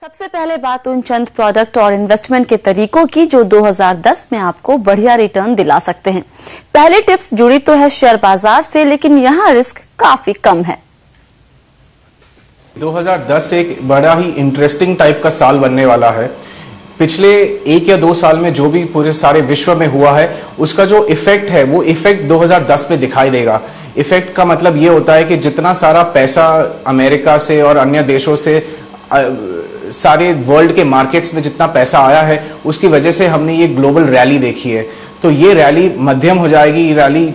सबसे पहले बात उन चंद प्रोडक्ट और इन्वेस्टमेंट के तरीकों की जो 2010 में आपको बढ़िया रिटर्न दिला सकते हैं। पहली टिप्स जुड़ी तो है शेयर बाजार से, लेकिन यहाँ रिस्क काफी कम है। 2010 एक बड़ा ही इंटरेस्टिंग टाइप का साल बनने वाला है। पिछले 1 या 2 साल में जो भी पूरे सारे विश्व में हुआ है उसका जो इफेक्ट है वो इफेक्ट 2010 में दिखाई देगा। इफेक्ट का मतलब ये होता है कि जितना सारा पैसा अमेरिका से और अन्य देशों से सारे वर्ल्ड के मार्केट्स में जितना पैसा आया है उसकी वजह से हमने ये ग्लोबल रैली देखी है। तो ये रैली मध्यम हो जाएगी, रैली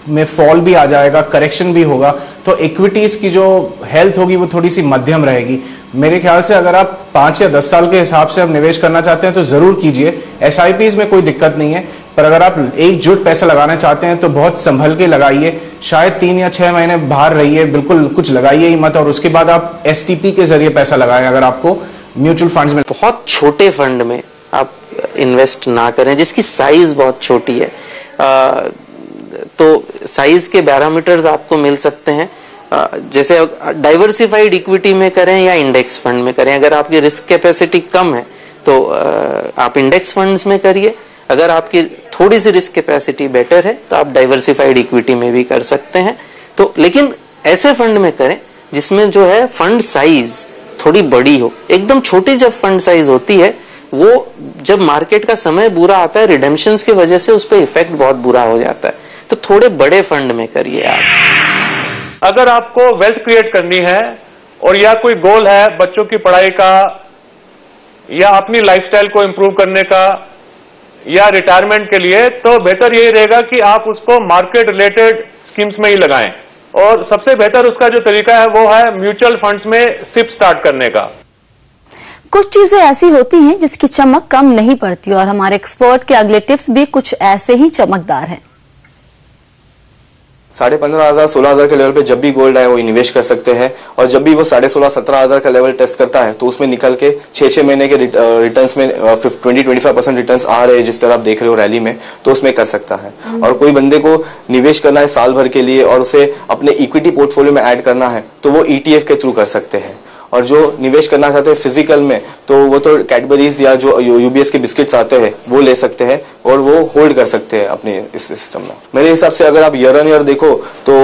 में फॉल भी आ जाएगा, करेक्शन भी होगा, तो इक्विटीज की जो हेल्थ होगी वो थोड़ी सी मध्यम रहेगी। मेरे ख्याल से अगर आप 5 या 10 साल के हिसाब से अब निवेश करना चाहते हैं तो जरूर कीजिए। एसआईपीज में कोई दिक्कत नहीं है, पर अगर आप एकजुट पैसा लगाना चाहते हैं तो बहुत संभल के लगाइए। शायद 3 या 6 महीने बाहर रहिए, बिल्कुल कुछ लगाइए ही मत, और उसके बाद आप एसटीपी के जरिए पैसा लगाएं। अगर आपको म्यूचुअल फंड्स में बहुत छोटे फंड में आप इन्वेस्ट ना करें जिसकी साइज बहुत छोटी है। तो साइज के पैरामीटर्स आपको मिल सकते हैं, जैसे डाइवर्सिफाइड इक्विटी में करें या इंडेक्स फंड में करें। अगर आपकी रिस्क कैपेसिटी कम है तो आप इंडेक्स फंड्स में करिए। अगर आपकी थोड़ी सी रिस्क कैपेसिटी बेटर है तो आप डाइवर्सिफाइड इक्विटी में भी कर सकते हैं। तो लेकिन ऐसे फंड में करें जिसमें जो है फंड साइज थोड़ी बड़ी हो। एकदम छोटी जब फंड साइज होती है वो जब मार्केट का समय बुरा आता है, रिडेम्पशंस की वजह से उस पर इफेक्ट बहुत बुरा हो जाता है। तो थोड़े बड़े फंड में करिए आप। अगर आपको वेल्थ क्रिएट करनी है और या कोई गोल है बच्चों की पढ़ाई का या अपनी लाइफस्टाइल को इंप्रूव करने का या रिटायरमेंट के लिए, तो बेहतर यही रहेगा कि आप उसको मार्केट रिलेटेड स्कीम्स में ही लगाएं। और सबसे बेहतर उसका जो तरीका है वो है म्यूचुअल फंड्स में सिप स्टार्ट करने का। कुछ चीजें ऐसी होती हैं जिसकी चमक कम नहीं पड़ती, और हमारे एक्सपर्ट के अगले टिप्स भी कुछ ऐसे ही चमकदार हैं। 15,500 16,000 के लेवल पे जब भी गोल्ड आए वो निवेश कर सकते हैं, और जब भी वो 16,500 17,000 का लेवल टेस्ट करता है तो उसमें निकल के 6-6 महीने के रिटर्न्स में 20-25% रिटर्न्स आ रहे हैं, जिस तरह आप देख रहे हो रैली में, तो उसमें कर सकता है। और कोई बंदे को निवेश करना है साल भर के लिए और उसे अपने इक्विटी पोर्टफोलियो में ऐड करना है तो वो ETF के थ्रू कर सकते हैं। और जो निवेश करना चाहते हैं फिजिकल में तो वो तो कैडबरीज या जो UBS के बिस्किट्स आते हैं वो ले सकते हैं और वो होल्ड कर सकते हैं अपने इस सिस्टम में। मेरे हिसाब से अगर आप ईयर ऑन ईयर देखो तो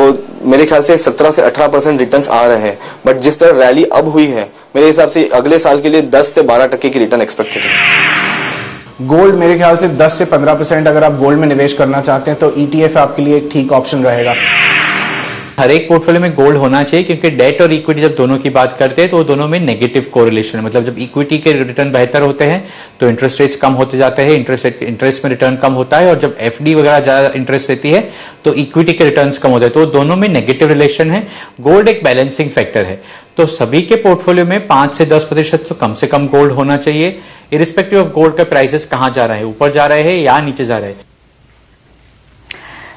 मेरे ख्याल से 17 से 18% रिटर्न्स आ रहे हैं, बट जिस तरह रैली अब हुई है मेरे हिसाब से अगले साल के लिए 10 से 12% की रिटर्न एक्सपेक्टेड है। गोल्ड मेरे ख्याल से 10 से 15% अगर आप गोल्ड में निवेश करना चाहते हैं तो ETF आपके लिए एक ठीक ऑप्शन रहेगा। हर एक पोर्टफोलियो में गोल्ड होना चाहिए, क्योंकि डेट और इक्विटी जब दोनों की बात करते हैं तो दोनों में नेगेटिव कोरिलेशन है। मतलब जब इक्विटी के रिटर्न बेहतर होते हैं तो इंटरेस्ट रेट्स कम होते जाते हैं, इंटरेस्ट में रिटर्न कम होता है, और जब FD वगैरह ज्यादा इंटरेस्ट देती है तो इक्विटी के रिटर्न्स कम होते हैं। तो दोनों में नेगेटिव रिलेशन है। गोल्ड एक बैलेंसिंग फैक्टर है, तो सभी के पोर्टफोलियो में 5 से 10% तो कम से कम गोल्ड होना चाहिए, इरिस्पेक्टिव ऑफ गोल्ड का प्राइसेस कहां जा रहे हैं, ऊपर जा रहे हैं या नीचे जा रहे हैं।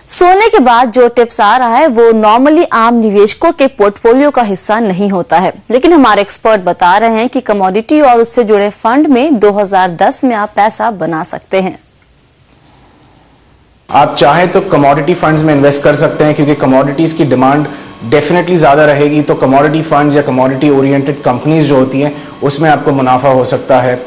सोने के बाद जो टिप्स आ रहा है वो नॉर्मली आम निवेशकों के पोर्टफोलियो का हिस्सा नहीं होता है, लेकिन हमारे एक्सपर्ट बता रहे हैं कि कमोडिटी और उससे जुड़े फंड में 2010 में आप पैसा बना सकते हैं। आप चाहें तो कमोडिटी फंड्स में इन्वेस्ट कर सकते हैं, क्योंकि कमोडिटीज की डिमांड डेफिनेटली ज्यादा रहेगी। तो कमोडिटी फंड्स या कमोडिटी ओरिएंटेड कंपनीज जो होती हैं उसमें आपको मुनाफा हो सकता है।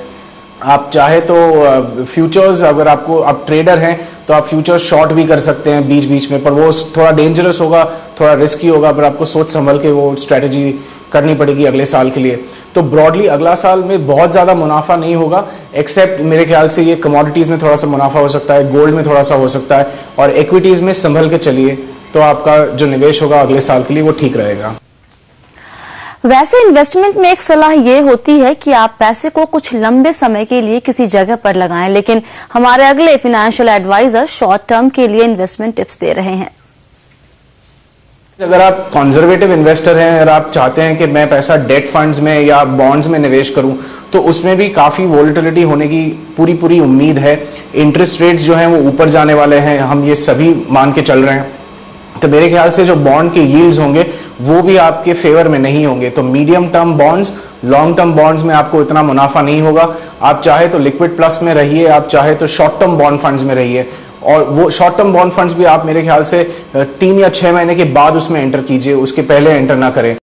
आप चाहे तो फ्यूचर्स, अगर आप ट्रेडर हैं तो आप फ्यूचर शॉर्ट भी कर सकते हैं बीच बीच में, पर वो थोड़ा डेंजरस होगा, थोड़ा रिस्की होगा, पर आपको सोच संभल के वो स्ट्रेटेजी करनी पड़ेगी अगले साल के लिए। तो ब्रॉडली अगला साल में बहुत ज्यादा मुनाफा नहीं होगा, एक्सेप्ट मेरे ख्याल से ये कमोडिटीज में थोड़ा सा मुनाफा हो सकता है, गोल्ड में थोड़ा सा हो सकता है, और इक्विटीज में संभल के चलिए तो आपका जो निवेश होगा अगले साल के लिए वो ठीक रहेगा। वैसे इन्वेस्टमेंट में एक सलाह ये होती है कि आप पैसे को कुछ लंबे समय के लिए किसी जगह पर लगाएं, लेकिन हमारे अगले फाइनेंशियल एडवाइजर शॉर्ट टर्म के लिए इन्वेस्टमेंट टिप्स दे रहे हैं। अगर आप कंजर्वेटिव इन्वेस्टर हैं और आप चाहते हैं कि मैं पैसा डेट फंड्स में या बॉन्ड्स में निवेश करूं, तो उसमें भी काफी वोलेटिलिटी होने की पूरी उम्मीद है। इंटरेस्ट रेट्स जो हैं वो ऊपर जाने वाले हैं, हम ये सभी मान के चल रहे हैं। तो मेरे ख्याल से जो बॉन्ड के यील्ड्स होंगे वो भी आपके फेवर में नहीं होंगे। तो medium term bonds, long term bonds में आपको इतना मुनाफा नहीं होगा। आप चाहे तो लिक्विड प्लस में रहिए, आप चाहे तो शॉर्ट टर्म बॉन्ड फंड्स में रहिए, और वो शॉर्ट टर्म बॉन्ड फंड्स भी आप मेरे ख्याल से 3 या 6 महीने के बाद उसमें एंटर कीजिए, उसके पहले एंटर ना करें।